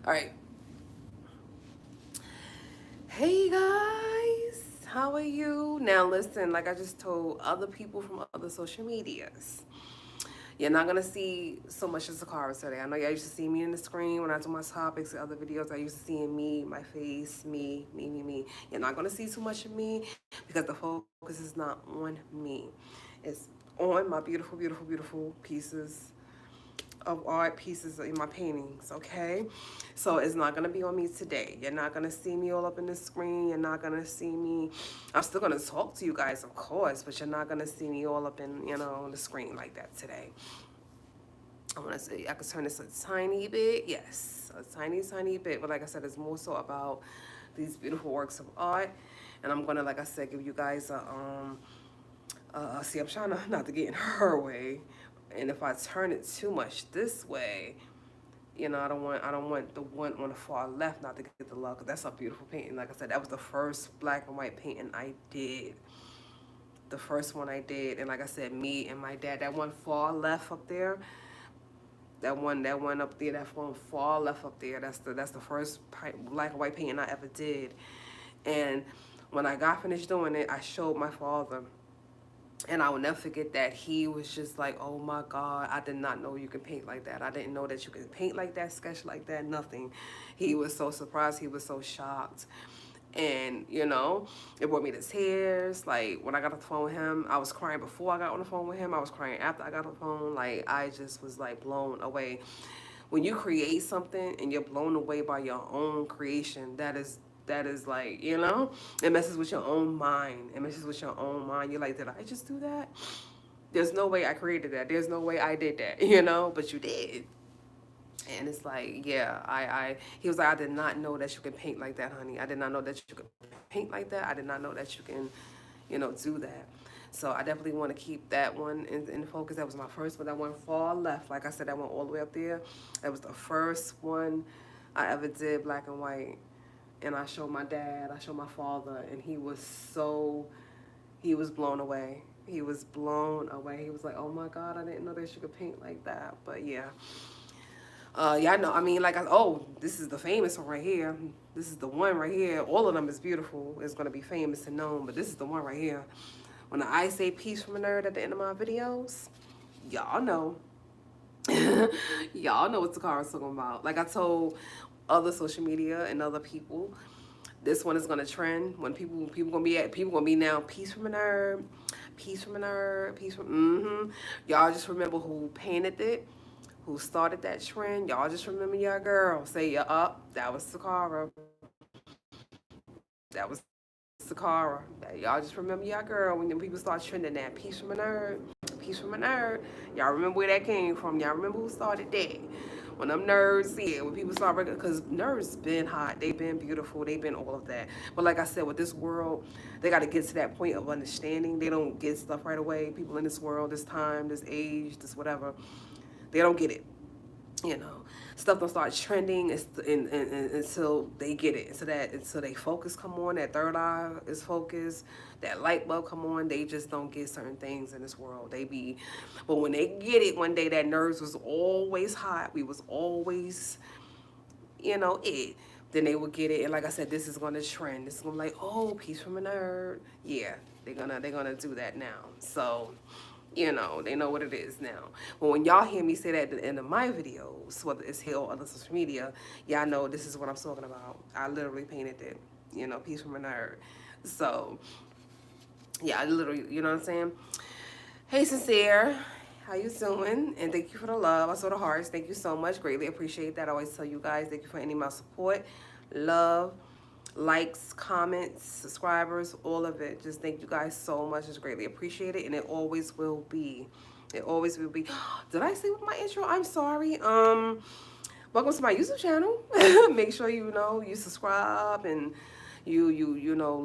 All right. Hey guys, how are you? Now listen, like I just told other people from other social medias, you're not gonna see so much of Toccara today. I know y'all used to see me in the screen when I do my topics and other videos. I used to see me, my face, me. You're not gonna see too much of me because the focus is not on me. It's on my beautiful pieces of art, pieces in my paintings, okay? So it's not gonna be on me today. You're not gonna see me all up in the screen. You're not gonna see me. I'm still gonna talk to you guys, of course, but you're not gonna see me all up in, on the screen like that today. I wanna say I could turn this a tiny bit, yes, a tiny bit. But like I said, it's more so about these beautiful works of art. And I'm gonna, like I said, give you guys see, I'm trying to not to get in her way. And if I turn it too much this way, I don't want the one on the far left not to get the love, because that's a beautiful painting. Like I said, that was the first black and white painting I did. The first one I did, and like I said, me and my dad. That one far left up there, that one up there, that one far left up there. That's the first black and white painting I ever did. And when I got finished doing it, I showed my father. And I will never forget that he was just like, oh my God, I did not know you could paint like that. I didn't know that you could paint like that, sketch like that, nothing. He was so surprised. He was so shocked. And, it brought me to tears. Like, when I got off the phone with him, I was crying before I got on the phone with him. I was crying after I got on the phone. Like, I just was, like, blown away. When you create something and you're blown away by your own creation, that is like, it messes with your own mind. It messes with your own mind. You're like, did I just do that? There's no way I created that. There's no way I did that, but you did. And it's like, yeah, he was like, I did not know that you can paint like that, honey. I did not know that you could paint like that. I did not know that you can, do that. So I definitely want to keep that one in focus. That was my first one. That one far left. Like I said, that went all the way up there. That was the first one I ever did black and white. And I showed my dad, I showed my father, and he was blown away. He was blown away. He was like, oh my God, I didn't know that you could paint like that. But yeah. Yeah, I know. I mean, this is the famous one right here. This is the one right here. All of them is beautiful. It's going to be famous and known, but this is the one right here. When I say peace from a nerd at the end of my videos, y'all know. Y'all know what Tocara's talking about. Like I told other social media and other people, this one is gonna trend. When people gonna be now peace from a nerd, peace from a nerd, peace from Y'all just remember who painted it, who started that trend. Y'all just remember your girl. Say ya up. That was Toccara. That was Toccara. Y'all just remember your girl when them people start trending that peace from a nerd, peace from a nerd. Y'all remember where that came from. Y'all remember who started that. When them nerds, yeah, when people start because nerds been hot, they been beautiful, they been all of that. But like I said, with this world, they got to get to that point of understanding. They don't get stuff right away. People in this world, this time, this age, this whatever, they don't get it. Stuff don't start trending until they get it. Until they focus come on, that third eye is focused, that light bulb come on. They just don't get certain things in this world. But when they get it one day, that nerves was always hot. We was always, it. Then they will get it, and like I said, this is gonna trend. This is gonna be like, oh, peace from a nerd. Yeah, they're gonna do that now. So. They know what it is now. But when y'all hear me say that at the end of my videos, whether it's here or other social media, y'all know this is what I'm talking about. I literally painted it, peace from a nerd. So, yeah, I literally, you know what I'm saying? Hey, Sincere, how you doing? And thank you for the love. I saw the hearts. Thank you so much. Greatly appreciate that. I always tell you guys, thank you for any of my support, love, likes, comments, subscribers, all of it. Just thank you guys so much. It's greatly appreciated, and it always will be. It always will be. Did I say with my intro? I'm sorry. Welcome to my YouTube channel. Make sure you subscribe and you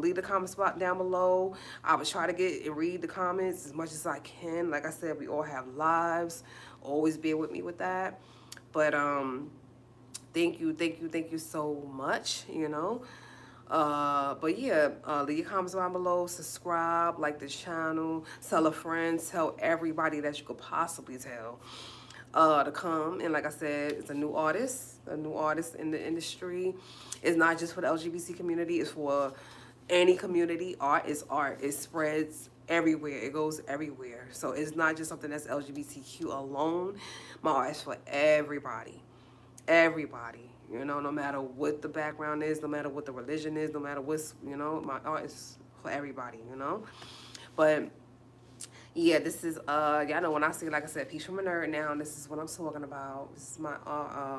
leave the comment spot down below. I will try to get and read the comments as much as I can. Like I said, we all have lives. Always bear with me with that. But thank you so much. But yeah, leave your comments down below, subscribe, like the channel, tell a friend, tell everybody that you could possibly tell to come. And like I said, it's a new artist. a new artist in the industry. It's not just for the LGBT community, it's for any community. Art is art. It spreads everywhere. It goes everywhere. So it's not just something that's LGBTQ alone. My art is for everybody. Everybody. You know, no matter what the background is, no matter what the religion is, no matter what's, you know, my art is for everybody, you know? But yeah, this is y'all know when I say, like I said, Peace from a Nerd now, this is what I'm talking about. This is my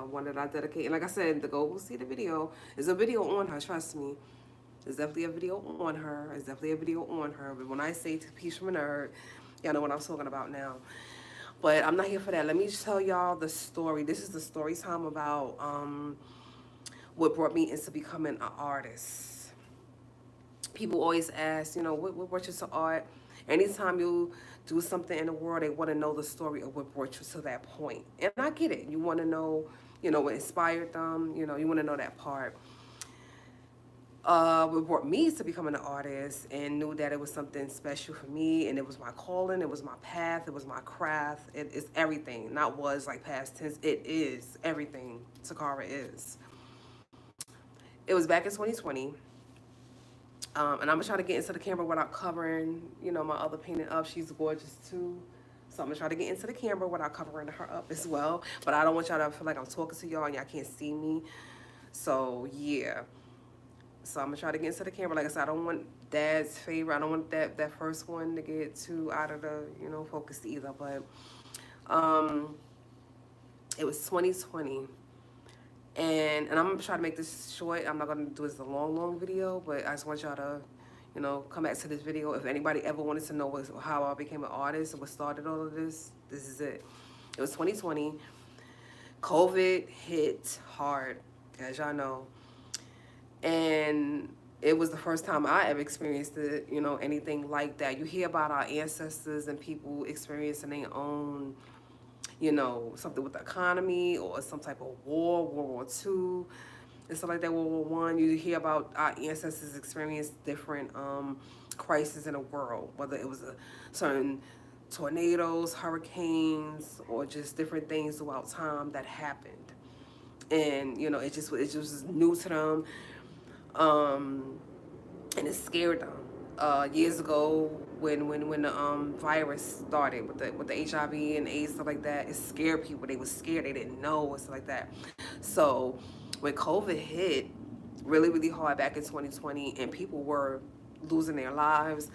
one that I dedicate. And like I said, to go see the video. There's a video on her, trust me. There's definitely a video on her. There's definitely a video on her. But when I say Peace from a Nerd, y'all know what I'm talking about now. But I'm not here for that. Let me just tell y'all the story. This is the story time about what brought me into becoming an artist. People always ask, you know, what brought you to art? Anytime you do something in the world, they want to know the story of what brought you to that point. And I get it. You want to know, you know, what inspired them. You know, you want to know that part. What brought me to becoming an artist and knew that it was something special for me, and it was my calling, it was my path, it was my craft. It's everything. Not was like past tense. It is everything Toccara is. It was back in 2020. And I'm gonna try to get into the camera without covering, you know, my other painting up. She's gorgeous too. So I'm gonna try to get into the camera without covering her up as well. But I don't want y'all to feel like I'm talking to y'all and y'all can't see me. So yeah. So I'm gonna try to get into the camera. Like I said, I don't want Dad's favorite. I don't want that first one to get too out of the, you know, focus either. But it was 2020. And I'm gonna try to make this short. I'm not gonna do this a long video, but I just want y'all to, you know, come back to this video. If anybody ever wanted to know how I became an artist and what started all of this, this is it. It was 2020. COVID hit hard, as y'all know. And it was the first time I ever experienced it, you know, anything like that. You hear about our ancestors and people experiencing their own, you know, something with the economy or some type of war, World War II, and stuff like that, World War I. You hear about our ancestors experience different crises in the world, whether it was a certain tornadoes, hurricanes, or just different things throughout time that happened. And, you know, it just was new to them. And it scared them. Years ago, when the virus started with the HIV and AIDS, stuff like that, it scared people. They were scared. They didn't know and stuff like that. So when COVID hit really hard back in 2020, and people were losing their lives,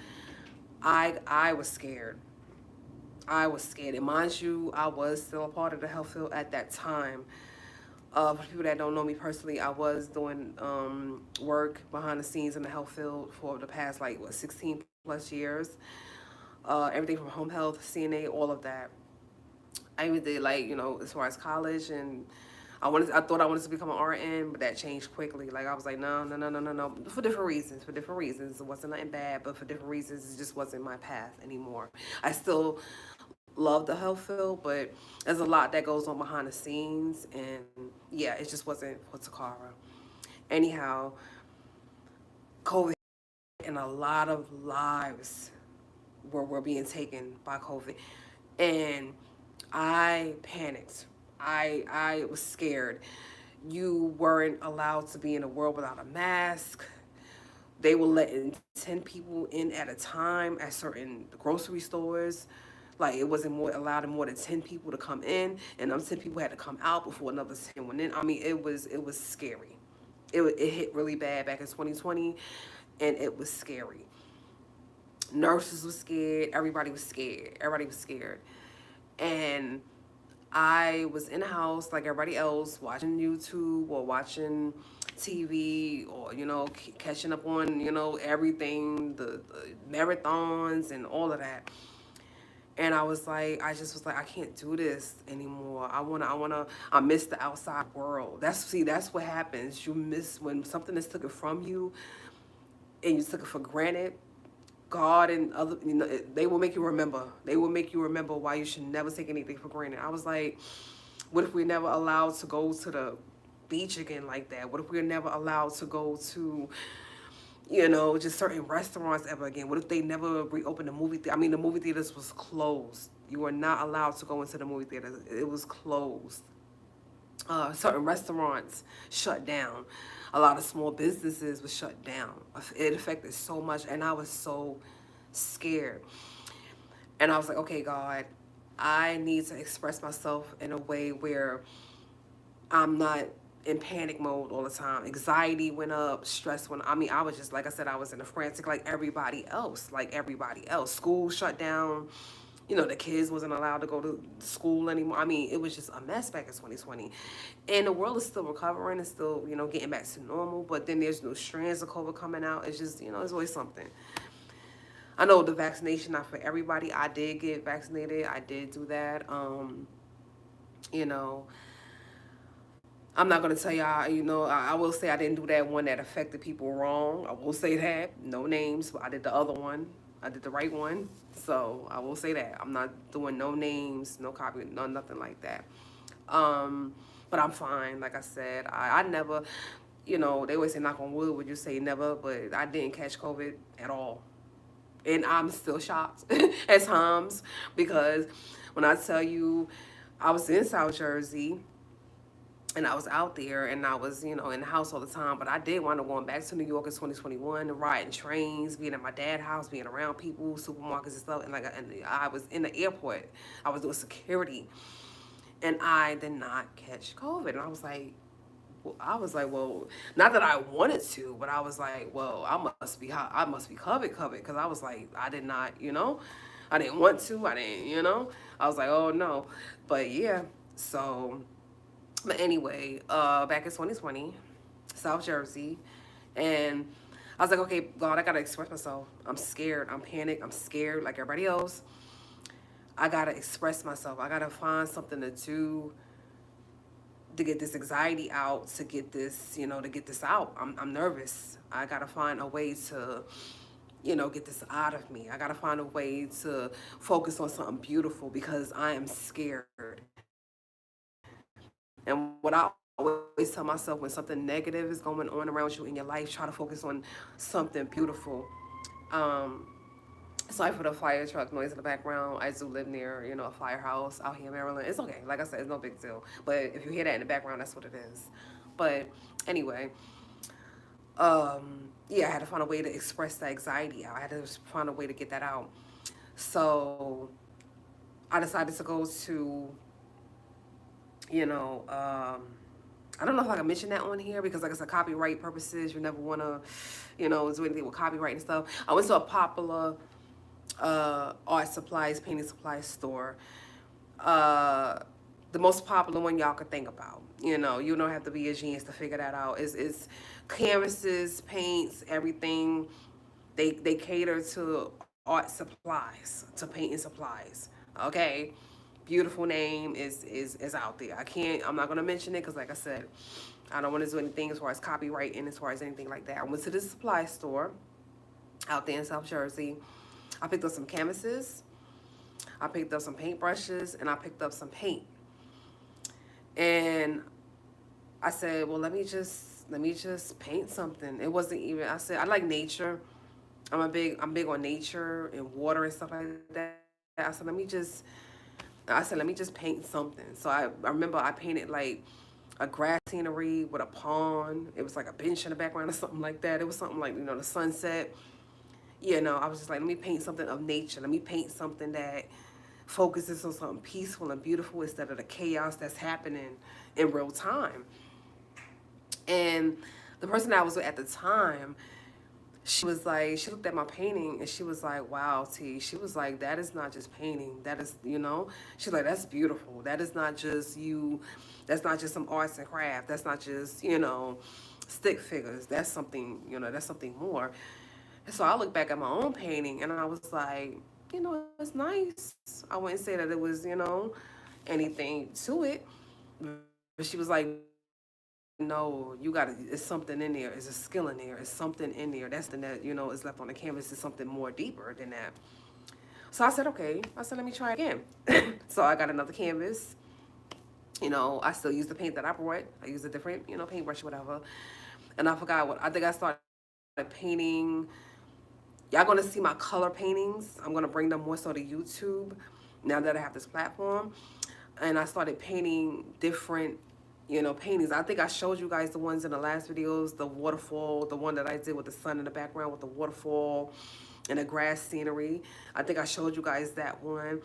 I was scared. I was scared. And mind you, I was still a part of the health field at that time. For people that don't know me personally, I was doing work behind the scenes in the health field for the past, like, 16 plus years. Everything from home health, CNA, all of that. I even did, like, you know, as far as college, and I thought I wanted to become an RN, but that changed quickly. Like, I was like, no. For different reasons. It wasn't nothing bad, but for different reasons, it just wasn't my path anymore. I still love the health field, but there's a lot that goes on behind the scenes, and yeah, it just wasn't for Toccara. Anyhow, COVID, and a lot of lives were being taken by COVID, and I panicked. I was scared. You weren't allowed to be in a world without a mask. They were letting 10 people in at a time at certain grocery stores. Like, it wasn't allowed more than 10 people to come in, and them 10 people had to come out before another 10 went in. I mean, it was scary. It hit really bad back in 2020, and it was scary. Nurses were scared. Everybody was scared. And I was in the house like everybody else, watching YouTube or watching TV, or, you know, catching up on, you know, everything, the marathons and all of that. And I just was like, I can't do this anymore. I miss the outside world. That's what happens. You miss when something is taken from you and you took it for granted. God and other, you know, they will make you remember. They will make you remember why you should never take anything for granted. I was like, what if we're never allowed to go to the beach again like that? What if we're never allowed to go to, you know, just certain restaurants ever again? What if they never reopened the movie theater? I mean, the movie theaters was closed. You were not allowed to go into the movie theaters. It was closed. certain restaurants shut down. A lot of small businesses were shut down. It affected so much, and I was so scared. And I was like, okay, God, I need to express myself in a way where I'm not in panic mode all the time. Anxiety went up, stress went. I mean, I was just like I said, I was in a frantic like everybody else. Like everybody else. School shut down. You know, the kids wasn't allowed to go to school anymore. I mean, it was just a mess back in 2020. And the world is still recovering and still, you know, getting back to normal. But then there's new strands of COVID coming out. It's just, you know, it's always something. I know the vaccination not for everybody. I did get vaccinated. I did do that. You know, I'm not gonna tell y'all, you know, I will say I didn't do that one that affected people wrong. I will say that. No names, but I did the other one. I did the right one. So I will say that. I'm not doing no names, no copy, no nothing like that. Um, but I'm fine. Like I said, I never, you know, they always say knock on wood, would you say never? But I didn't catch COVID at all. And I'm still shocked at times because when I tell you I was in South Jersey and I was out there and I was, you know, in the house all the time. But I did want to going back to New York in 2021, riding trains, being at my dad's house, being around people, supermarkets and stuff. And I was in the airport. I was doing security, and I did not catch COVID. And I was like, well, not that I wanted to, but I was like, well, I must be covered, because I was like, I did not, you know, I didn't want to, I didn't, you know, I was like, oh no, but yeah, so. But anyway, back in 2020, South Jersey, and I was like, okay, God, I gotta express myself. I'm scared. I'm panicked. I'm scared like everybody else. I gotta express myself. I gotta find something to do to get this anxiety out, to get this, you know, to get this out. I'm nervous. I gotta find a way to, you know, get this out of me. I gotta find a way to focus on something beautiful because I am scared. And what I always tell myself when something negative is going on around you in your life, try to focus on something beautiful. Um, Sorry for the fire truck noise in the background. I do live near, you know, a firehouse out here in Maryland. It's okay. Like I said, it's no big deal. But if you hear that in the background, that's what it is. But anyway, yeah, I had to find a way to express the anxiety out. I had to find a way to get that out. So I decided to go to, you know, I don't know if I can mention that on here because, like I said, copyright purposes, you never want to, you know, do anything with copyright and stuff. I went to a popular art supplies, painting supplies store. The most popular one y'all could think about. You know, you don't have to be a genius to figure that out. It's canvases, paints, everything. They cater to art supplies, to painting supplies. Okay, beautiful name is out there. I'm not gonna mention it because, like I said, I don't want to do anything as far as copyright and as far as anything like that. I went to this supply store out there in South Jersey. I picked up some canvases, I picked up some paintbrushes, and I picked up some paint. And I said, well, let me just paint something. It wasn't even. I said I like nature. I'm big on nature and water and stuff like that. I said let me just paint something. So I remember I painted like a grass scenery with a pond. It was like a bench in the background or something like that. It was something like, you know, the sunset. You know, I was just like, let me paint something of nature. Let me paint something that focuses on something peaceful and beautiful instead of the chaos that's happening in real time. And the person I was with at the time, she was like, she looked at my painting and she was like, wow, T. She was like, that is not just painting. That is, you know, she's like, that's beautiful. That is not just you. That's not just some arts and craft. That's not just, you know, stick figures. That's something, you know, that's something more. And so I looked back at my own painting and I was like, you know, it's nice. I wouldn't say that it was, you know, anything to it. But she was like, no, you got to, it's something in there. It's a skill in there. It's something in there. That's the that, you know, is left on the canvas is something more deeper than that. So I said, okay. I said, let me try again. So I got another canvas. You know, I still use the paint that I brought. I use a different, you know, paintbrush or whatever. And I forgot what, I think I started painting. Y'all gonna see my color paintings. I'm gonna bring them more so to YouTube now that I have this platform. And I started painting different, you know, paintings. I think I showed you guys the ones in the last videos, the waterfall, the one that I did with the sun in the background with the waterfall and the grass scenery. I think I showed you guys that one.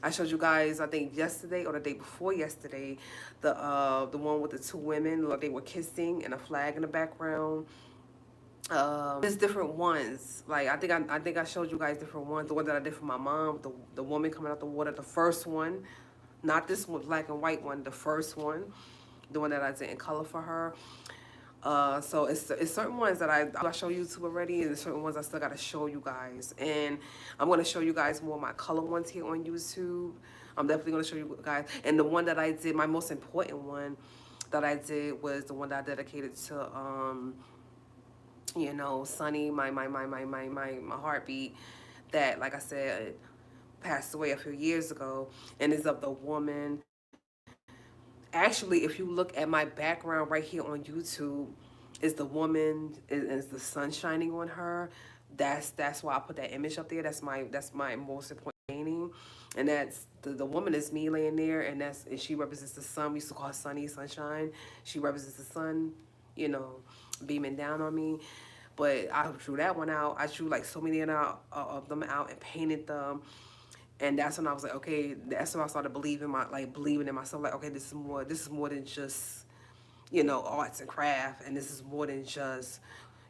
I showed you guys, I think yesterday or the day before yesterday, the one with the two women, like they were kissing and a flag in the background. There's different ones. Like I think I showed you guys different ones. The one that I did for my mom, the woman coming out the water, the first one, not this one, black and white one, the first one, the one that I did in color for her. So it's certain ones that I show YouTube already, and there's certain ones I still gotta show you guys. And I'm gonna show you guys more of my color ones here on YouTube. I'm definitely gonna show you guys. And the one that I did, my most important one that I did was the one that I dedicated to you know, Sunny, my heartbeat, that, like I said, passed away a few years ago, and is of the woman. Actually, if you look at my background right here on YouTube, is the woman, is the sun shining on her. That's why I put that image up there. That's my most important painting, and that's the woman is me laying there, and she represents the sun. We used to call her Sunny, sunshine. She represents the sun, you know, beaming down on me. But I drew that one out. I drew like so many of them out and painted them. And that's when I was like, okay, that's when I started believing in myself. Like, okay, this is more than just, you know, arts and craft. And this is more than just,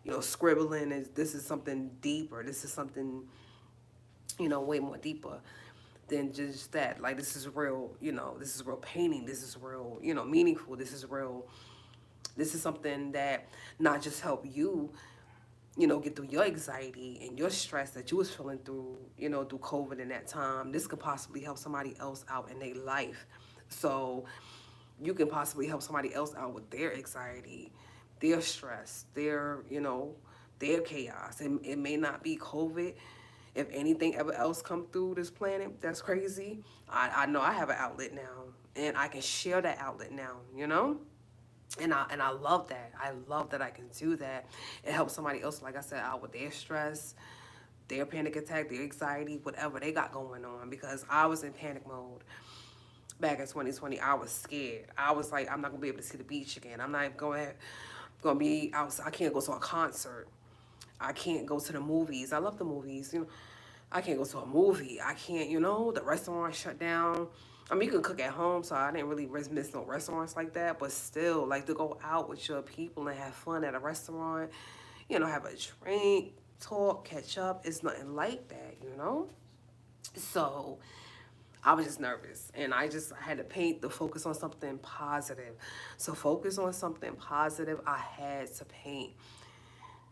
you know, scribbling. This is something deeper. This is something, you know, way more deeper than just that. Like, this is real, you know, this is real painting. This is real, you know, meaningful. This is real. This is something that not just help you, you know, get through your anxiety and your stress that you was feeling through, you know, through COVID in that time. This could possibly help somebody else out in their life. So you can possibly help somebody else out with their anxiety, their stress, their, you know, their chaos. It may not be COVID. If anything ever else come through this planet that's crazy, I know I have an outlet now, and I can share that outlet now, you know? And I love that. I love that I can do that. It helps somebody else, like I said, out with their stress, their panic attack, their anxiety, whatever they got going on. Because I was in panic mode back in 2020. I was scared. I was like, I'm not gonna be able to see the beach again. I'm not gonna be outside. I can't go to a concert. I can't go to the movies. I love the movies. You know, I can't go to a movie. I can't. You know, the restaurant shut down. I mean, you can cook at home, so I didn't really miss no restaurants like that. But still, like, to go out with your people and have fun at a restaurant, you know, have a drink, talk, catch up. It's nothing like that, you know? So I was just nervous, and I had to paint the focus on something positive. So focus on something positive, I had to paint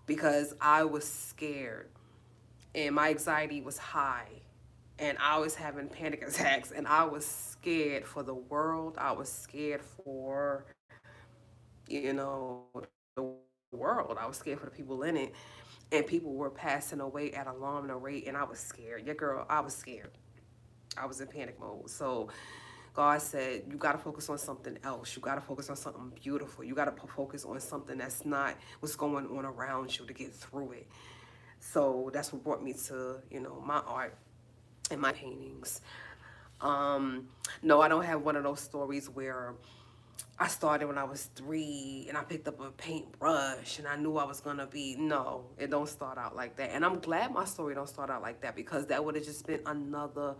because I was scared and my anxiety was high. And I was having panic attacks, and I was scared for the world. I was scared for, you know, the world. I was scared for the people in it. And people were passing away at alarming rate, and I was scared. Yeah, girl, I was scared. I was in panic mode. So God said, you got to focus on something else. You got to focus on something beautiful. You got to focus on something that's not what's going on around you to get through it. So that's what brought me to, you know, my art and my paintings. No, I don't have one of those stories where I started when I was 3 and I picked up a paintbrush and I knew I was gonna be. No, it don't start out like that. And I'm glad my story don't start out like that, because that would have just been another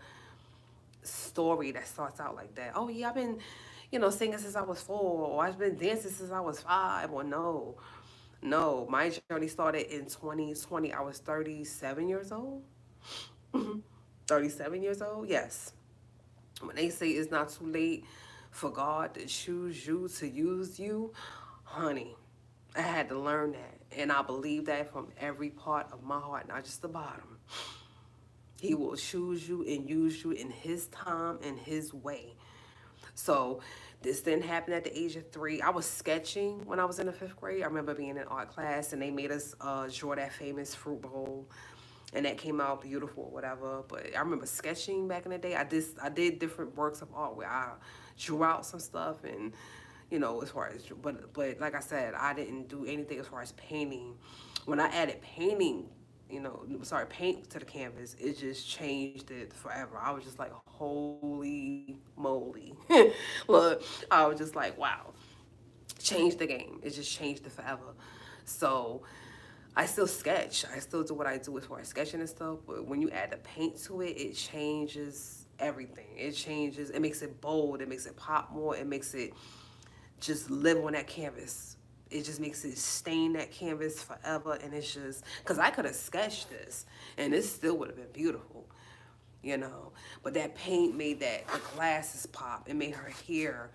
story that starts out like that. Oh yeah, I've been, you know, singing since I was 4, or I've been dancing since I was 5. Or no, my journey started in 2020. I was 37 years old. 37 years old, yes. When they say it's not too late for God to choose you, to use you, honey, I had to learn that. And I believe that from every part of my heart, not just the bottom. He will choose you and use you in his time and his way. So this didn't happen at the age of 3. I was sketching when I was in the 5th grade. I remember being in art class, and they made us draw that famous fruit bowl. And that came out beautiful or whatever. But I remember sketching back in the day. I did different works of art where I drew out some stuff, and, you know, as far as, but like I said, I didn't do anything as far as painting. When I added painting, you know, paint to the canvas, it just changed it forever. I was just like, holy moly. Look, I was just like, wow. Changed the game. It just changed it forever. So I still sketch. I still do what I do as far as sketching and stuff. But when you add the paint to it, it changes everything. It changes. It makes it bold. It makes it pop more. It makes it just live on that canvas. It just makes it stain that canvas forever. And it's just, because I could have sketched this and it still would have been beautiful, you know. But that paint made the glasses pop. It made her hair,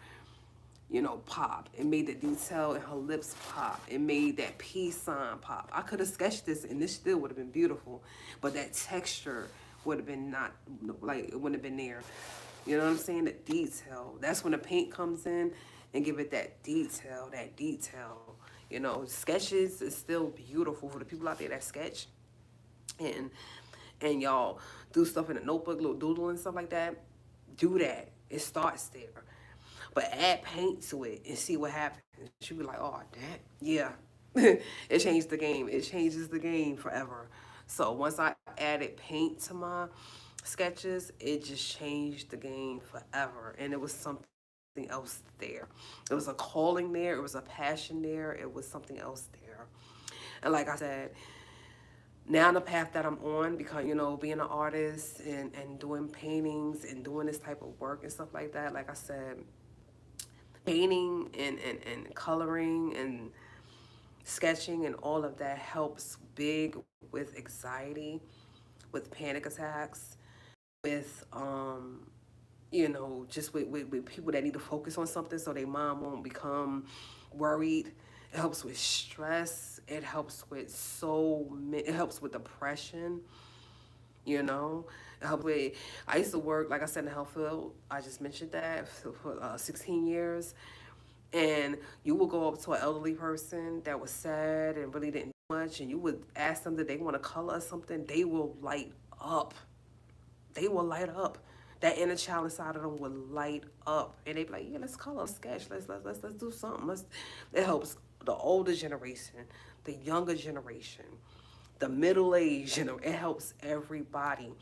you know, pop. It made the detail in her lips pop. It made that peace sign pop. I could have sketched this and this still would have been beautiful. But that texture would have been not, like, it wouldn't have been there. You know what I'm saying? The detail. That's when the paint comes in and give it that detail, You know, sketches is still beautiful for the people out there that sketch. And y'all do stuff in a notebook, little doodle and stuff like that. Do that. It starts there. But add paint to it and see what happens. She'll be like, oh, that, yeah. It changed the game. It changes the game forever. So once I added paint to my sketches, it just changed the game forever. And it was something else there. It was a calling there. It was a passion there. It was something else there. And like I said, now the path that I'm on, because, you know, being an artist and doing paintings and doing this type of work and stuff like that, like I said, painting and coloring and sketching and all of that helps big with anxiety, with panic attacks, with you know, just with people that need to focus on something so their mind won't become worried. It helps with stress. It helps with it helps with depression, you know. It helps with, I used to work, like I said, in the health field. I just mentioned that for 16 years. And you will go up to an elderly person that was sad and really didn't do much, and you would ask them that they want to color or something. They will light up. They will light up. That inner child inside of them will light up, and they be like, "Yeah, let's color, sketch. Let's do something." It helps the older generation, the younger generation, the middle age. You know, it helps everybody.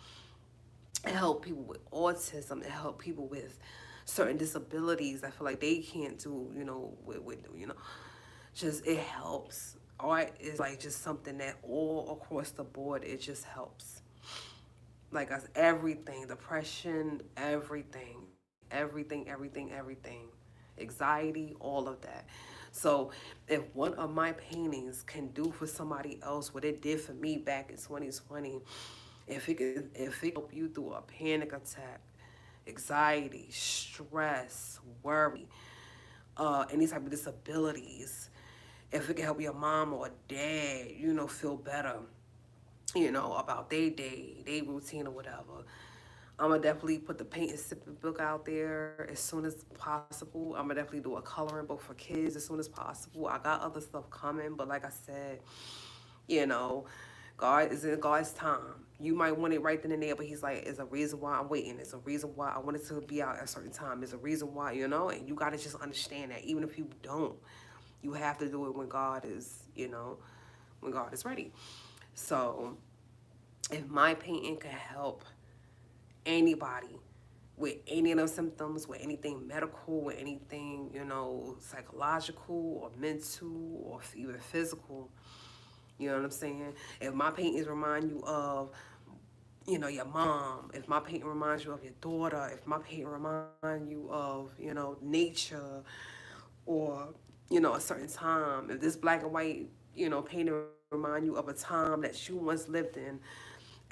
It helps people with autism. It helps people with certain disabilities. I feel like they can't do, you know, you know, just it helps. Art is like just something that all across the board, it just helps. Like us, everything, depression, everything, anxiety, all of that. So if one of my paintings can do for somebody else what it did for me back in 2020, if it can help you through a panic attack, anxiety, stress, worry, any type of disabilities, if it can help your mom or dad, you know, feel better, you know, about their day, their routine or whatever, I'm going to definitely put the paint and sipping book out there as soon as possible. I'm going to definitely do a coloring book for kids as soon as possible. I got other stuff coming, but like I said, you know, God is in God's time. You might want it right then and there, but he's like, there's a reason why I'm waiting. There's a reason why I want it to be out at a certain time. There's a reason why, you know, and you got to just understand that even if you don't, you have to do it when God is, you know, when God is ready. So if my painting can help anybody with any of those symptoms, with anything medical, with anything, you know, psychological or mental or even physical, you know what I'm saying? If my paintings remind you of, you know, your mom, if my painting reminds you of your daughter, if my painting reminds you of, you know, nature or, you know, a certain time, if this black and white, you know, painting remind you of a time that you once lived in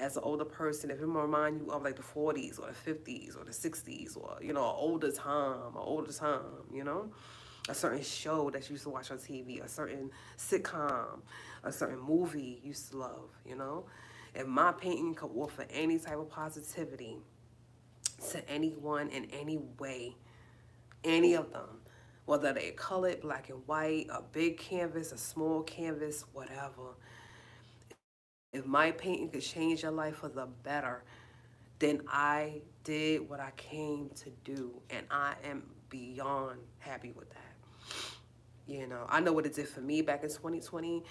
as an older person, if it remind you of like the 40s or the 50s or the 60s or, you know, an older time, you know? A certain show that you used to watch on TV, a certain sitcom, a certain movie you used to love, you know? If my painting could offer any type of positivity to anyone in any way, any of them, whether they're colored, black and white, a big canvas, a small canvas, whatever, if my painting could change your life for the better, then I did what I came to do, and I am beyond happy with that. You know, I know what it did for me back in 2020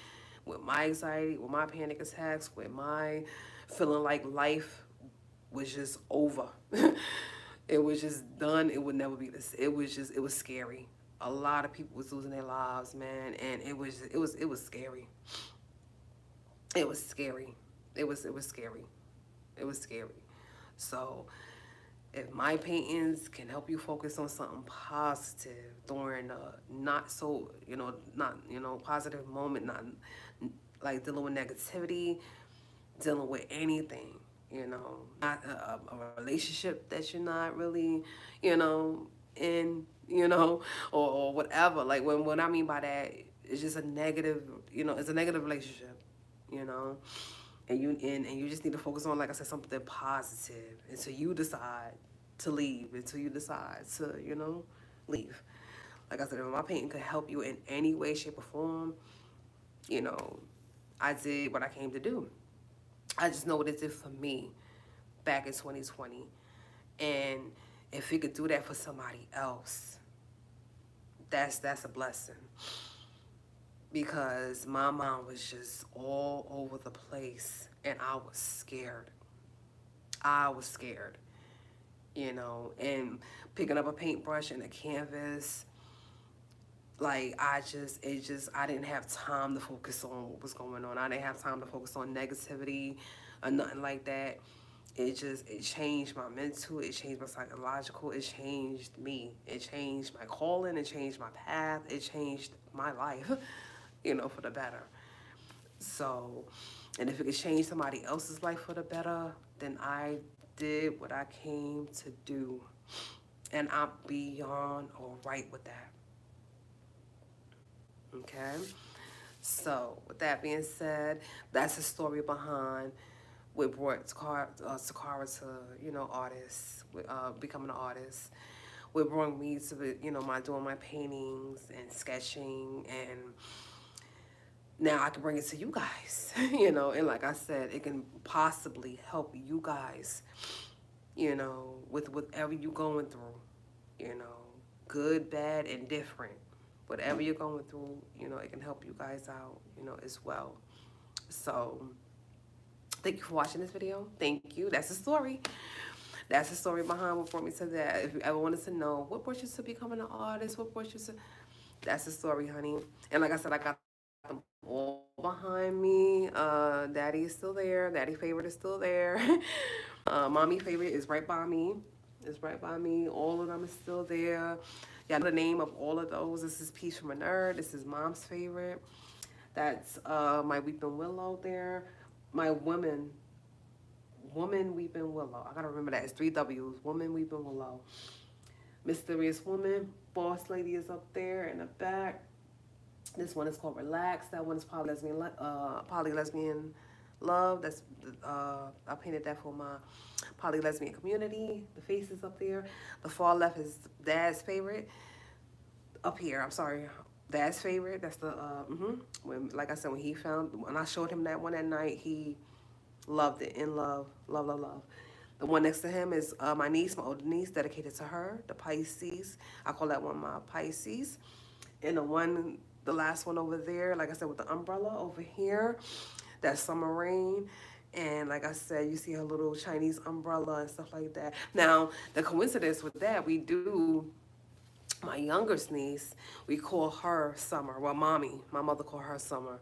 with my anxiety, with my panic attacks, with my feeling like life was just over. It was just done. It would never be this. It was scary. a lot of people was losing their lives, man, and it was scary. It was scary. It was scary. It was scary. So if my paintings can help you focus on something positive during a not so, not, positive moment, not like dealing with negativity, dealing with anything, not a relationship that you're not really, in, or whatever. Like when what I mean by that, it's just a negative, it's a negative relationship, you know and you just need to focus on, like I said, something positive until you decide to leave, until you decide to, leave. Like I said, if my painting could help you in any way, shape, or form, you know, I did what I came to do. I just know what it did for me back in 2020. And if it could do that for somebody else, that's a blessing. Because my mind was just all over the place and I was scared. I was scared, and picking up a paintbrush and a canvas, like I didn't have time to focus on what was going on. I didn't have time to focus on negativity or nothing like that. It changed my mental, it changed my psychological, it changed me, it changed my calling, it changed my path, it changed my life, for the better. So, and if it could change somebody else's life for the better, then I did what I came to do. And I'm beyond all right with that. Okay? So, with that being said, that's the story behind what brought Toccara to, artists, becoming an artist. What brought me to, my doing my paintings and sketching, and now I can bring it to you guys, and like I said, it can possibly help you guys, with whatever you're going through, good, bad, and different. Whatever you're going through, it can help you guys out, as well. So, thank you for watching this video. Thank you. That's the story. That's the story behind what brought me to that. If you ever wanted to know what brought you to becoming an artist, what brought you to, that's the story, honey. And like I said, I got them all behind me. Daddy is still there. Daddy favorite is still there. Mommy favorite is right by me. It's right by me. All of them is still there. Y'all know the name of all of those. This is Peace from a Nerd. This is Mom's favorite. That's my Weeping Willow there. My woman Weeping Willow. I gotta remember that. It's 3 W's. Woman Weeping Willow. Mysterious Woman. Boss Lady is up there in the back. This one is called Relax. That one is Poly Lesbian Love. That's I painted that for my poly lesbian community. The face is up there. The far left is Dad's favorite. Up here, I'm sorry. Dad's favorite. That's the when, like I said, when I showed him that one at night, he loved it. In love, love, love, love. The one next to him is my niece, my older niece, dedicated to her, the Pisces. I call that one my Pisces. And the last one over there, like I said, with the umbrella over here, that's Summer Rain. And like I said, you see her little Chinese umbrella and stuff like that. Now, the coincidence with that, my youngest niece, we call her Summer. Well, my mother called her Summer.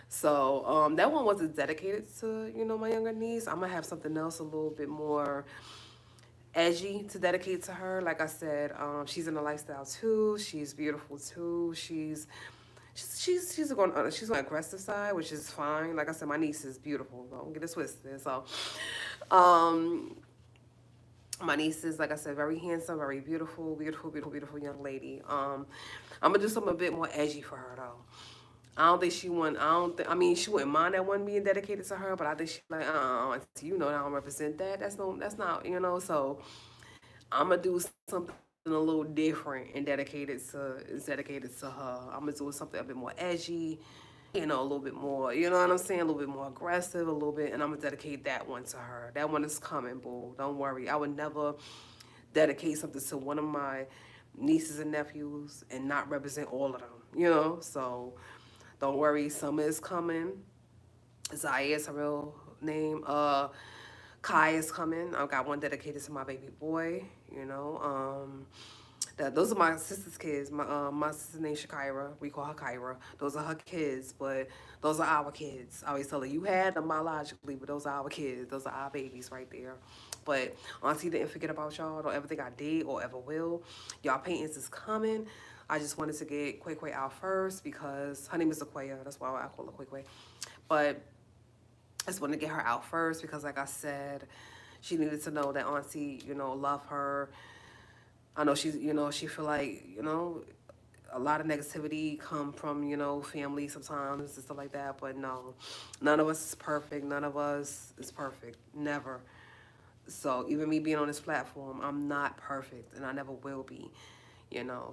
So that one wasn't dedicated to, my younger niece. I'm going to have something else a little bit more edgy to dedicate to her. Like I said, she's in a lifestyle too. She's beautiful too. She's on the aggressive side, which is fine. Like I said, my niece is beautiful. Don't get it twisted. So, my niece is, like I said, very handsome, very beautiful, beautiful, beautiful, beautiful young lady. I'm gonna do something a bit more edgy for her though. I don't think she want. I mean, she wouldn't mind that one being dedicated to her, but I think she like, I don't represent that. That's not, So I'm gonna do something a little different and dedicated to her. I'm gonna do something a bit more edgy, a little bit more, you know what I'm saying? A little bit more aggressive, a little bit, and I'm gonna dedicate that one to her. That one is coming, boo. Don't worry. I would never dedicate something to one of my nieces and nephews and not represent all of them, So don't worry, summer is coming. Zaya is her real name. Kai is coming. I've got one dedicated to my baby boy, Those are my sister's kids. My sister's named Shakira. We call her Kyra. Those are her kids, but those are our kids. I always tell her, you had them biologically, but those are our kids. Those are our babies right there. But Auntie didn't forget about y'all. Don't ever think I did or ever will. Y'all paintings is coming. I just wanted to get Quay Quay out first because her name is Aquaya. That's why I call her Quay Quay. But I just wanted to get her out first because, like I said, she needed to know that Auntie, love her. I know she's, she feel like, a lot of negativity come from, family sometimes and stuff like that. But no, none of us is perfect. None of us is perfect. Never. So even me being on this platform, I'm not perfect and I never will be.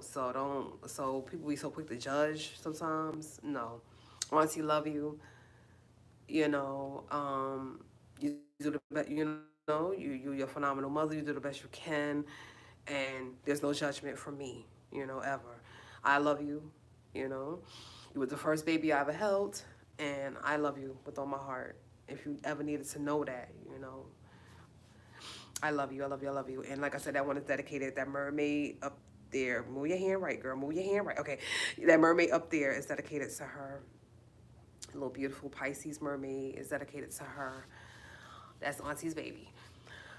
So people be so quick to judge sometimes. No. Auntie love you, you do the best, you're a phenomenal mother, you do the best you can, and there's no judgment from me, ever. I love you, you know. You were the first baby I ever held, and I love you with all my heart. If you ever needed to know that, I love you, I love you, I love you. And like I said, that one is dedicated, that mermaid up there. Move your hand right, girl, move your hand right. Okay, that mermaid up there is dedicated to her. A little beautiful Pisces mermaid is dedicated to her. That's Auntie's baby.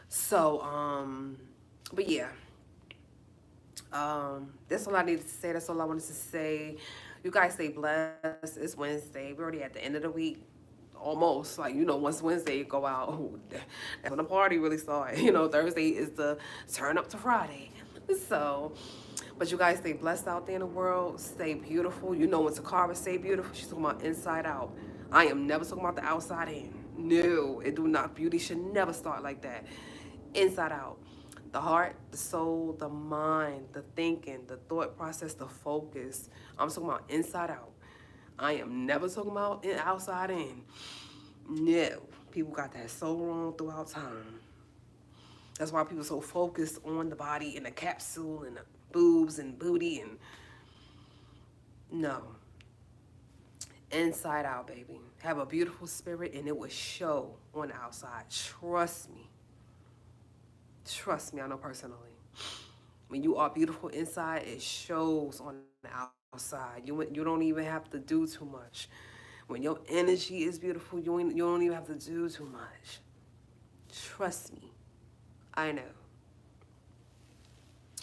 So, but yeah, that's all I needed to say. That's all I wanted to say. You guys stay blessed. It's Wednesday. We're already at the end of the week. Almost. Like, once Wednesday you go out, that's when the party really starts. Thursday is the turn up to Friday. So, but you guys stay blessed out there in the world. Stay beautiful. When Toccara say beautiful, she's talking about inside out. I am never talking about the outside in. No, it do not. Beauty should never start like that. Inside out. The heart, the soul, the mind, the thinking, the thought process, the focus. I'm talking about inside out. I am never talking about outside in. No. People got that so wrong throughout time. That's why people are so focused on the body and the capsule and the boobs and booty and no. Inside out, baby. Have a beautiful spirit and it will show on the outside. Trust me. Trust me, I know personally. When you are beautiful inside, it shows on the outside. You don't even have to do too much. When your energy is beautiful, you don't even have to do too much. Trust me. I know.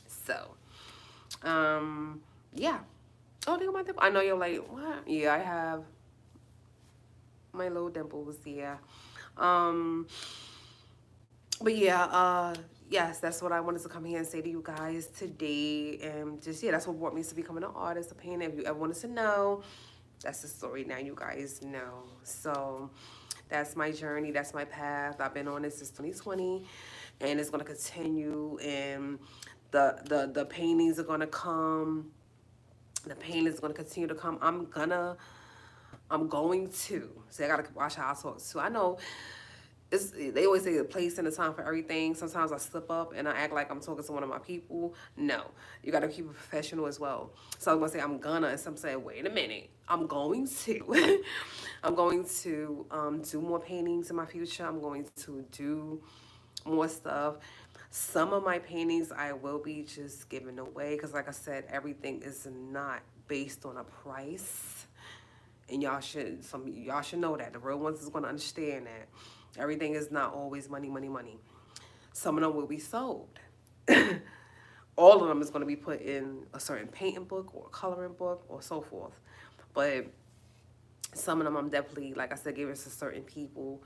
So, yeah. Oh, look at my dimple. I know you're like, what? Yeah, I have my little dimples, yeah. But yeah, yes, that's what I wanted to come here and say to you guys today. And just, yeah, that's what brought me to becoming an artist, a painter. If you ever wanted to know, that's the story now, you guys know. So that's my journey. That's my path. I've been on this since 2020, and it's going to continue. And the paintings are going to come. The pain is going to continue to come. I'm going to. See, I got to watch how I talk too. I know they always say a place and a time for everything. Sometimes I slip up and I act like I'm talking to one of my people. No, you got to keep it professional as well. So I'm going to say I'm gonna, and some say, wait a minute, I'm going to. I'm going to do more paintings in my future. I'm going to do more stuff. Some of my paintings I will be just giving away because, like I said, everything is not based on a price. And y'all should know that. The real ones is going to understand that. Everything is not always money, money, money. Some of them will be sold. All of them is going to be put in a certain painting book or coloring book or so forth. But some of them I'm definitely, like I said, giving to certain people,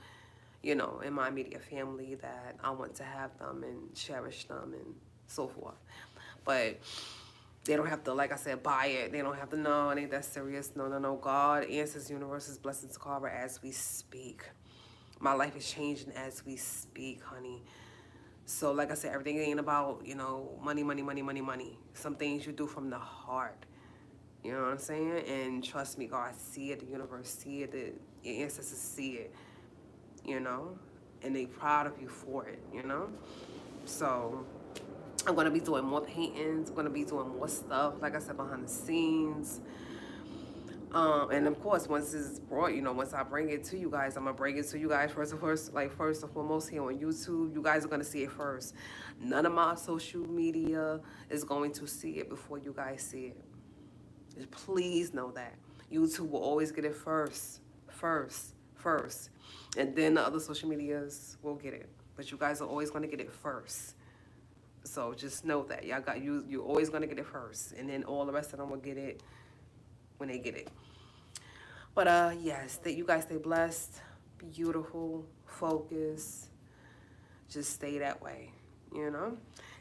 in my immediate family that I want to have them and cherish them and so forth. But they don't have to, like I said, buy it. They don't have to, no, it ain't that serious. No, no, no. God answers universe's blessings to Carver as we speak. My life is changing as we speak, honey. So, like I said, everything ain't about, money, money, money, money, money. Some things you do from the heart. You know what I'm saying? And trust me, God see it, the universe see it, your ancestors see it, and they proud of you for it, So, I'm going to be doing more paintings. I'm going to be doing more stuff, like I said, behind the scenes. And of course, once it's brought, once I bring it to you guys, I'm gonna bring it to you guys first and foremost here on YouTube. You guys are gonna see it first. None of my social media is going to see it before you guys see it. Just please know that YouTube will always get it first, and then the other social medias will get it. But you guys are always gonna get it first. So just know that y'all got you. You're always gonna get it first, and then all the rest of them will get it when they get it. But yes, that you guys stay blessed, beautiful, focused. Just stay that way, you know.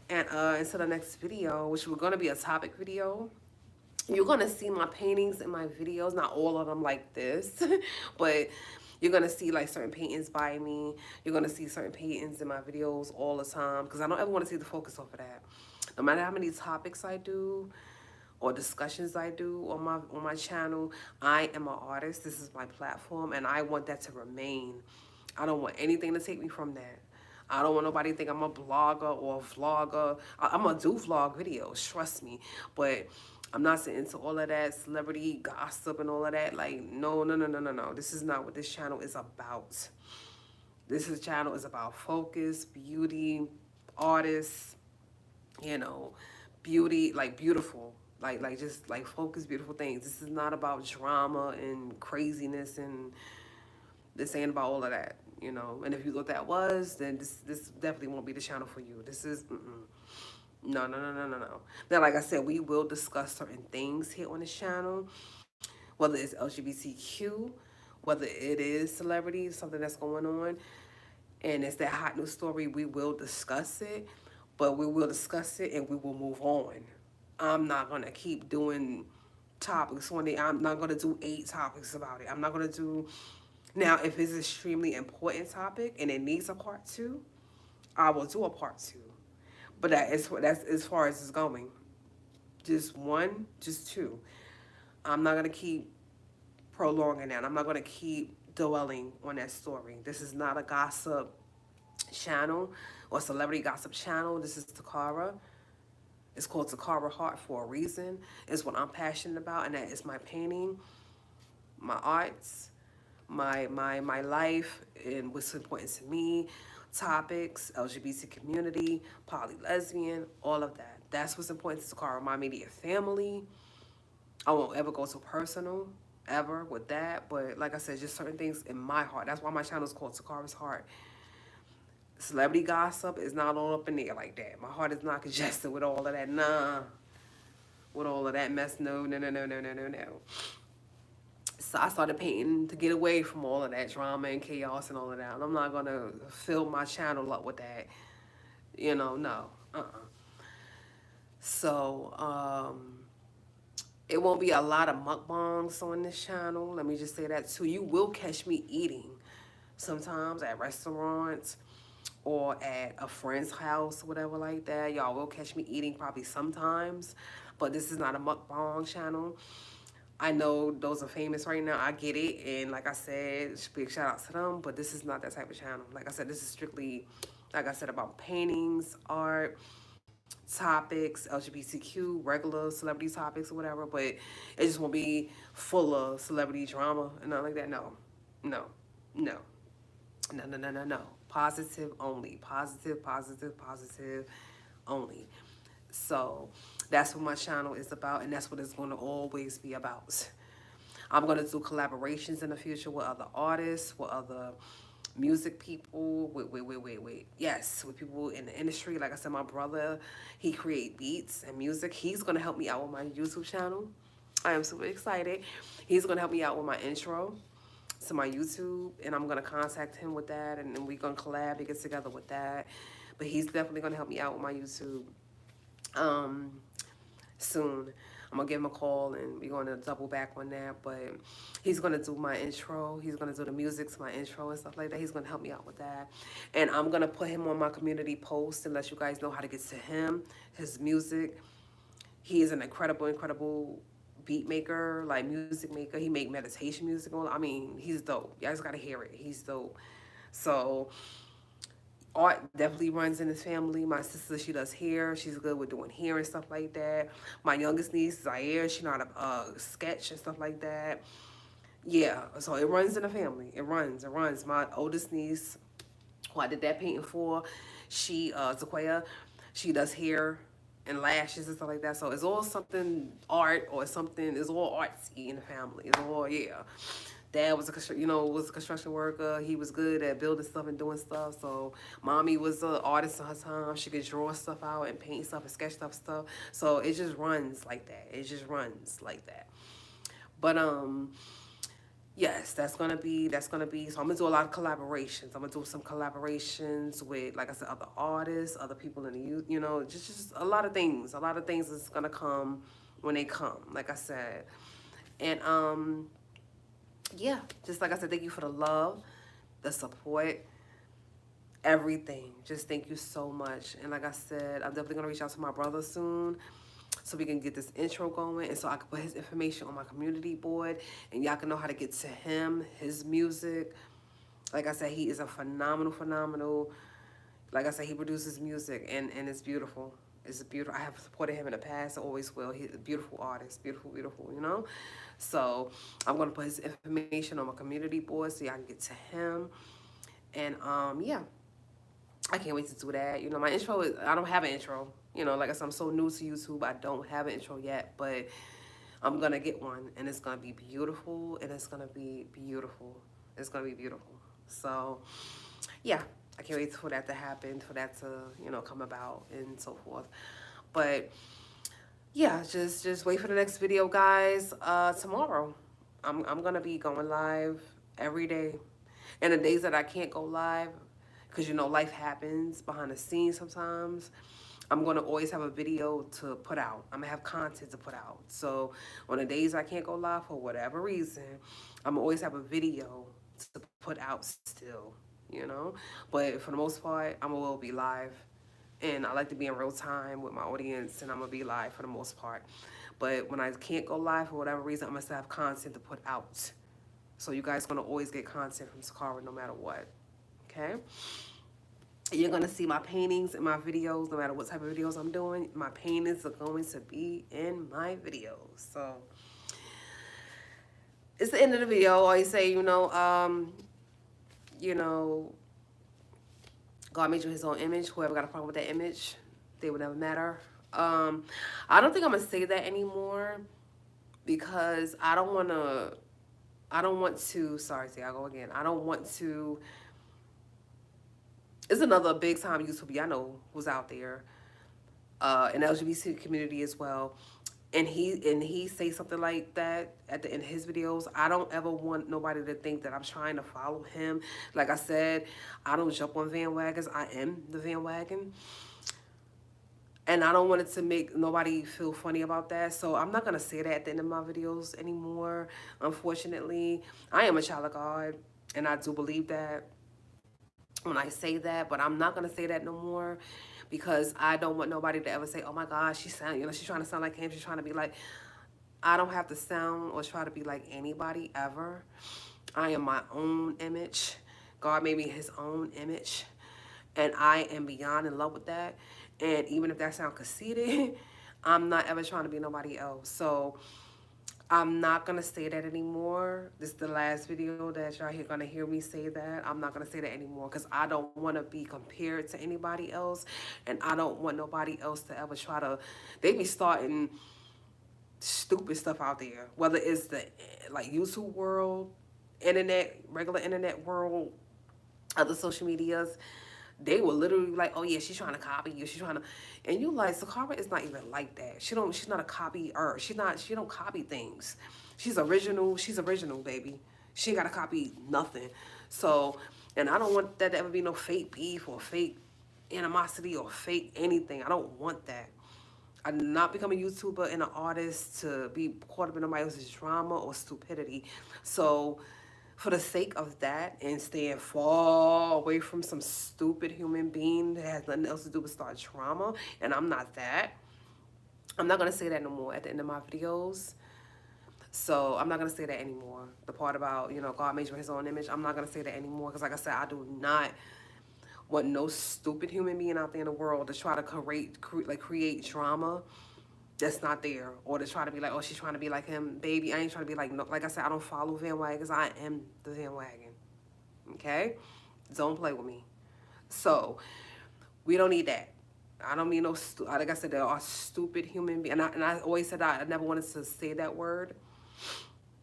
And until the next video, which we're gonna be a topic video, you're gonna see my paintings in my videos. Not all of them like this, but you're gonna see like certain paintings by me. You're gonna see certain paintings in my videos all the time because I don't ever want to see the focus off of that. No matter how many topics I do or discussions I do on my channel, I am an artist. This is my platform, and I want that to remain. I don't want anything to take me from that. I don't want nobody to think I'm a blogger or a vlogger. I'm gonna do vlog videos, trust me. But I'm not into all of that celebrity gossip and all of that. Like, no, no, no, no, no, no. This is not what this channel is about. Channel is about focus, beauty, artists, you know, beauty, like beautiful. Like just like focus, beautiful things. This is not about drama and craziness, and this ain't about all of that, you know. And if you thought that was, then this definitely won't be the channel for you. This is no, no, no, no, no, no. Now, like I said, we will discuss certain things here on this channel, whether it's LGBTQ, whether it is celebrities, something that's going on, and it's that hot news story. We will discuss it, but we will discuss it and we will move on. I'm not gonna keep doing topics one day. I'm not gonna do 8 topics about it. I'm not gonna do. Now, if it's an extremely important topic and it needs a part 2, I will do a part 2. But that's as far as it's going. Just 1, just 2. I'm not gonna keep prolonging that. I'm not gonna keep dwelling on that story. This is not a gossip channel or celebrity gossip channel. This is Toccara. It's called Toccara heART for a reason. It's what I'm passionate about, and that is my painting, my arts, my life, and what's important to me, topics, LGBT community, poly lesbian, all of that. That's what's important to Toccara, my immediate family. I won't ever go so personal, ever, with that. But like I said, just certain things in my heart. That's why my channel is called Tocara's heART. Celebrity gossip is not all up in there like that. My heart is not congested with all of that. Nah. With all of that mess. No, no, no, no, no, no, no, no. So I started painting to get away from all of that drama and chaos and all of that. And I'm not going to fill my channel up with that. You know, no. So, it won't be a lot of mukbangs on this channel. Let me just say that too. You will catch me eating sometimes at restaurants or at a friend's house, whatever like that. Y'all will catch me eating probably sometimes, but this is not a mukbang channel. I know those are famous right now. I get it, and like I said, big shout out to them, but this is not that type of channel. Like I said, this is strictly, like I said, about paintings, art, topics, LGBTQ, regular celebrity topics or whatever, but it just won't be full of celebrity drama and nothing like that. No, no, no. No, no, no, no, no. Positive only. Positive, positive, positive only. So that's what my channel is about, and that's what it's going to always be about. I'm going to do collaborations in the future with other artists, with other music people, wait. Yes, with people in the industry. Like I said, my brother, he create beats and music. He's going to help me out with my YouTube channel. I am super excited. He's going to help me out with my intro to my YouTube, and I'm gonna contact him with that, and then we're gonna collab and get together with that. But he's definitely gonna help me out with my YouTube soon. I'm gonna give him a call and we're gonna double back on that. But he's gonna do my intro, he's gonna do the music to my intro and stuff like that. He's gonna help me out with that, and I'm gonna put him on my community post and let you guys know how to get to him, his music. He is an incredible beat maker, like music maker. He make meditation music. I mean, he's dope. You guys gotta hear it. He's dope. So art definitely runs in his family. My sister, she does hair. She's good with doing hair and stuff like that. My youngest niece, Zaire, she know how to sketch and stuff like that. Yeah, so it runs in the family. It runs. My oldest niece, who I did that painting for, she, Toccara, she does hair and lashes and stuff like that. So it's all something art or something, it's all artsy in the family. It's all, yeah. Dad was was a construction worker. He was good at building stuff and doing stuff. So mommy was an artist in her time. She could draw stuff out and paint stuff and sketch stuff. So it just runs like that. It just runs like that. But yes, that's gonna be. So I'm gonna do a lot of collaborations. I'm gonna do some collaborations with, like I said, other artists, other people in the youth. Just a lot of things. A lot of things is gonna come when they come. Like I said, and yeah, just like I said, thank you for the love, the support, everything. Just thank you so much. And like I said, I'm definitely gonna reach out to my brother soon so we can get this intro going and so I can put his information on my community board and y'all can know how to get to him, his music. Like I said, he is a phenomenal, like I said, he produces music and it's beautiful. It's beautiful. I have supported him in the past. I always will. He's a beautiful artist. Beautiful. So I'm going to put his information on my community board so y'all can get to him. And yeah, I can't wait to do that. My intro is, I don't have an intro. Like I said, I'm so new to YouTube. I don't have an intro yet, but I'm going to get one and it's going to be beautiful and it's going to be beautiful. It's going to be beautiful. So yeah, I can't wait for that to happen, for that to, come about and so forth. But yeah, just wait for the next video, guys. Tomorrow, I'm gonna be going live every day, and the days that I can't go live, because life happens behind the scenes sometimes. I'm gonna always have a video to put out. I'm gonna have content to put out. So on the days I can't go live for whatever reason, I'm gonna always have a video to put out still. But for the most part, I'm gonna be live. And I like to be in real time with my audience, and I'm gonna be live for the most part. But when I can't go live for whatever reason, I'm gonna still have content to put out. So you guys gonna always get content from Toccara no matter what. Okay? You're gonna see my paintings in my videos, no matter what type of videos I'm doing. My paintings are going to be in my videos. So it's the end of the video. I always say, God made you his own image. Whoever got a problem with that image, they would never matter. I don't think I'm gonna say that anymore because I don't want to, sorry, see, I'll go again. I don't want to, it's another big time YouTuber I know who's out there, an LGBT community as well. And he say something like that at the end of his videos. I don't ever want nobody to think that I'm trying to follow him. Like I said, I don't jump on bandwagons. I am the bandwagon. And I don't want it to make nobody feel funny about that. So I'm not going to say that at the end of my videos anymore, unfortunately. I am a child of God, and I do believe that when I say that, but I'm not going to say that no more because I don't want nobody to ever say, oh my God, she's trying to sound like him. She's trying to be like, I don't have to sound or try to be like anybody ever. I am my own image. God made me his own image. And I am beyond in love with that. And even if that sounds conceited, I'm not ever trying to be nobody else. So I'm not going to say that anymore. This is the last video that y'all are going to hear me say that. I'm not going to say that anymore because I don't want to be compared to anybody else. And I don't want nobody else to ever try to, they be starting stupid stuff out there. Whether it's the like YouTube world, internet, regular internet world, other social medias. They were literally like, oh yeah, she's trying to copy you. She's trying to, and you like, Toccara is not even like that. She's not a copier. She don't copy things. She's original, baby. She ain't got to copy nothing. So, and I don't want that to ever be no fake beef or fake animosity or fake anything. I don't want that. I did not become a YouTuber and an artist to be caught up in somebody else's drama or stupidity. So, for the sake of that and staying far away from some stupid human being that has nothing else to do but start drama, and I'm not that, I'm not going to say that no more at the end of my videos. So I'm not going to say that anymore. The part about, God made you his own image, I'm not going to say that anymore because like I said, I do not want no stupid human being out there in the world to try to create drama that's not there, or to try to be like, oh, she's trying to be like him. Baby, I ain't trying to be like, no. Like I said, I don't follow bandwagons. I am the bandwagon. Okay? Don't play with me. So, we don't need that. I don't mean no, like I said, there are stupid human beings. And I always said I never wanted to say that word.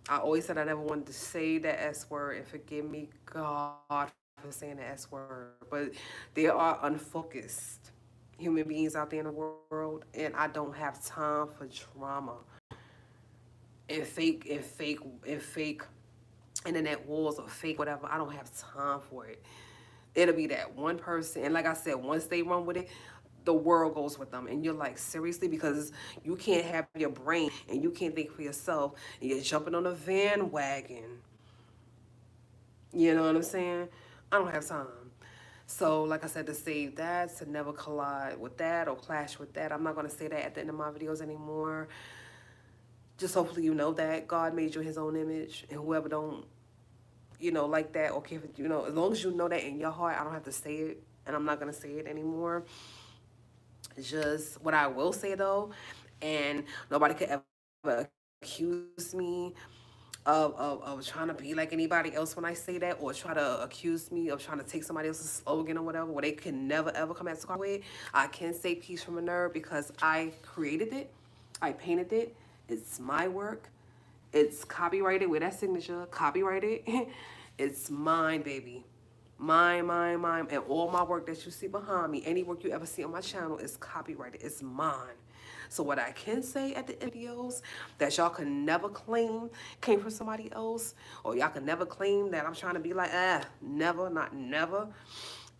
I always said I never wanted to say that S word, and forgive me, God, for saying the S word. But there are unfocused human beings out there in the world, and I don't have time for drama and fake internet wars or fake whatever. I don't have time for it. It'll be that one person, and like I said, once they run with it, the world goes with them. And you're like, seriously? Because you can't have your brain and you can't think for yourself, and you're jumping on a bandwagon. You know what I'm saying? I don't have time. So, like I said, to say that, to never collide with that or clash with that, I'm not going to say that at the end of my videos anymore. Just hopefully you know that God made you in his own image, and whoever don't, like that, or care, as long as you know that in your heart, I don't have to say it, and I'm not going to say it anymore. Just what I will say, though, and nobody could ever accuse me of trying to be like anybody else when I say that, or try to accuse me of trying to take somebody else's slogan or whatever, where they can never ever come at Toccara with. I can say peace from a nerd because I created it, I painted it, it's my work, it's copyrighted with that signature, copyrighted. It's mine, baby. Mine. And all my work that you see behind me, any work you ever see on my channel, is copyrighted. It's mine. So what I can say at the videos that y'all can never claim came from somebody else, or y'all can never claim that I'm trying to be like, never, not never,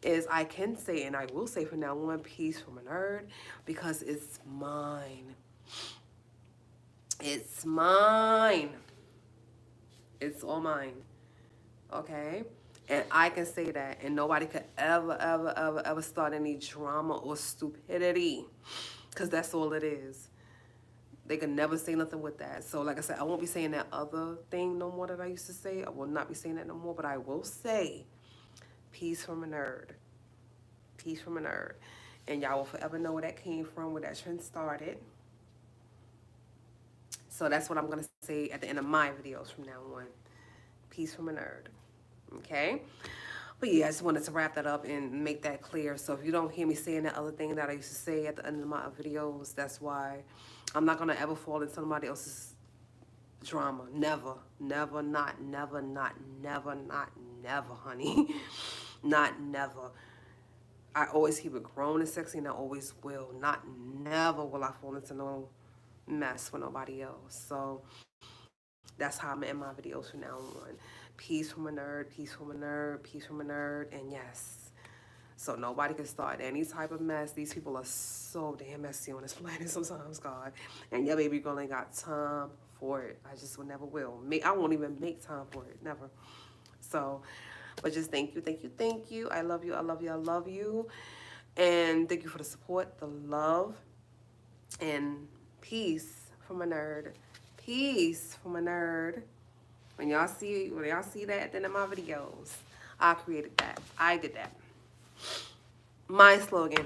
is I can say, and I will say from now on, peace from a nerd, because it's mine. It's mine. It's all mine. Okay? And I can say that, and nobody could ever start any drama or stupidity, because that's all it is. They can never say nothing with that. So like I said, I won't be saying that other thing no more that I used to say. I will not be saying that no more, but I will say peace from a nerd. Peace from a nerd. And y'all will forever know where that came from, where that trend started. So that's what I'm going to say at the end of my videos from now on. Peace from a nerd. Okay? But yeah, I just wanted to wrap that up and make that clear. So if you don't hear me saying that other thing that I used to say at the end of my videos, that's why. I'm not going to ever fall into somebody else's drama. Never. Never, not never, not never, not never, honey. Not never. I always keep it grown and sexy, and I always will. Not never will I fall into no mess with nobody else. So that's how I'm in my videos from now on. Peace from a nerd, peace from a nerd, peace from a nerd, and yes. So nobody can start any type of mess. These people are so damn messy on this planet sometimes, God. And your baby girl ain't got time for it. I just will never will. I won't even make time for it, never. So, but just thank you. I love you. And thank you for the support, the love, and peace from a nerd. Peace from a nerd. When y'all see that at the end of my videos, I created that. I did that. My slogan.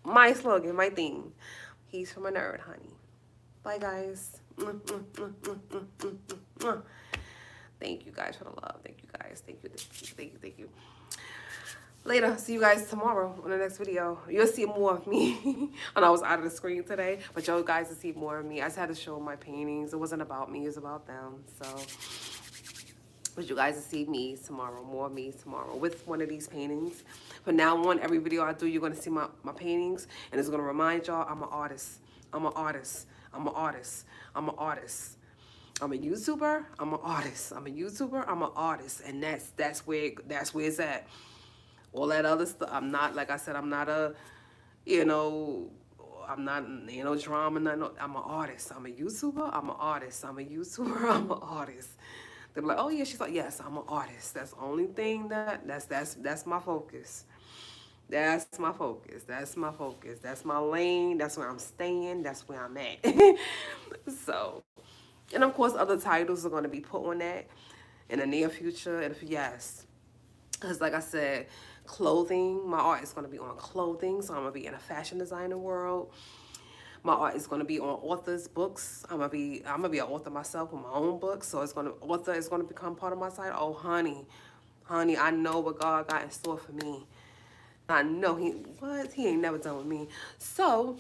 My slogan, my theme. Peace from a nerd, honey. Bye, guys. Thank you guys for the love. Thank you guys. Thank you. Later. See you guys tomorrow on the next video. You'll see more of me. And I was out of the screen today, but y'all guys will see more of me. I just had to show my paintings. It wasn't about me. It was about them. So, but you guys will see me tomorrow. More of me tomorrow with one of these paintings. From now on, every video I do, you're going to see my paintings. And it's going to remind y'all I'm an artist. I'm an artist. I'm an artist. I'm an artist. I'm a YouTuber. I'm an artist. I'm a YouTuber. I'm an artist. And that's where it's at. All that other stuff, I'm not, like I said, I'm not a, I'm not, drama, nothing. I'm an artist. I'm a YouTuber. I'm an artist. I'm a YouTuber. I'm an artist. They're like, oh yeah, she's like, yes, I'm an artist. That's the only thing that's my focus. That's my focus. That's my focus. That's my lane. That's where I'm staying. That's where I'm at. So, and of course, other titles are going to be put on that in the near future. And yes, because like I said, Clothing. My art is going to be on clothing, so I'm going to be in a fashion designer world. My art is going to be on authors' books. I'm gonna be an author myself with my own books, so author is gonna become part of my site. Oh, honey, I know what God got in store for me. I know he ain't never done with me. So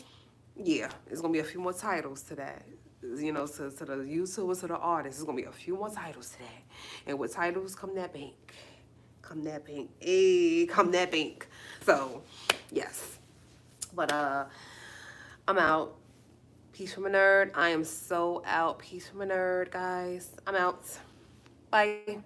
yeah, it's gonna be a few more titles to that. You know, to the YouTubers, to the artists, it's gonna be a few more titles to that. And with titles come that bank. Come that bank. Hey, come that bank. So yes. But I'm out. Peace from a nerd. I am so out. Peace from a nerd, guys. I'm out. Bye.